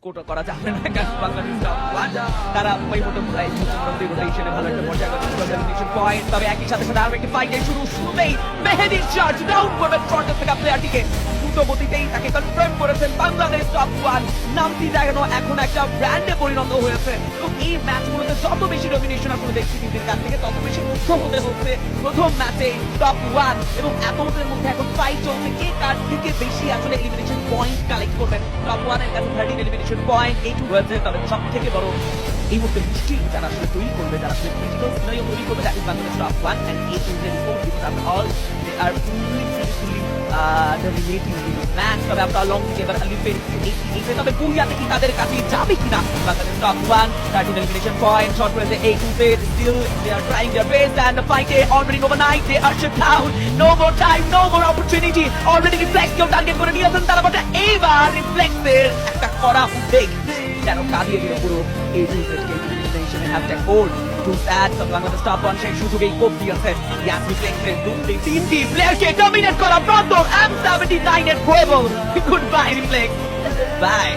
করা যাবে না, কারণ বাংলাদেশ টপ ওয়ান তারা মোটামুটি রোটেশনে ভালো একটা পর্যায়ে পয়েন্ট। তবে একই সাথে সাথে আরো একটি ফাইটের শুরুতেই মেহেদীর চার্জ ডাউন করবেন ফ্রন্টে থাকা প্লেয়ারটিকে, দ্রুত গতিতেই তাকে কনফার্ম করেছেন বাংলাদেশ টপ ওয়ান। নামটি যেন এখন একটা ব্র্যান্ডে পরিণত হয়েছে এবং এই ম্যাচগুলোতে যত বেশি ডমিনেশন আসলে দেখছি টিমটির কাছ থেকে, তত বেশি মুগ্ধ হতে হচ্ছে প্রথম ম্যাচে টপ ওয়ান। এবং এতদের মধ্যে এখন ফাইট চলছে কে কার থেকে বেশি আসলে এলিমিনেশন পয়েন্ট কালেক্ট করবেন। টপ ওয়ানের কাছে 13 এলিমিনেশন পয়েন্ট, এই রয়েছে। তবে সব থেকে বড় এই মুহূর্তে মুশকিল যারা আসলে তৈরি করবে, যারা আসলে ক্রিটিক্যাল সিনারিও তৈরি করবে, that is Bangladesh top one and এই টিমের উপর because after all they are fully dominating this match. তবে আমরা লং থেকে এবার আলিফের তবে বুইয়াতে কি তাদের কাছে যাবে কিনা Bangladesh top one. 13 elimination point, short রয়েছে এই টুতে, still they are trying their best and the fight already overnight, they are shut down, no more time, no more opportunity. Already reflex কেউ টার্গেট করে নিয়েছেন তারা, বাট এইবার রিফ্লেক্সের একটা কড়া উদ্বেগ যেন কাঁদিয়ে দিল পুরো এই টুতে এলিমিনেশনে হ্যাশট্যাগ ওল্ড টু স্যাড। তবে বাংলাদেশ টপ ওয়ান সেই সুযোগেই কোপ দিয়েছে ইয়াস রিফ্লেক্সের তিনটি প্লেয়ারকে ডমিনেট করা প্রান্তর M79 এর গোয়েবল। Good bye reflex, by.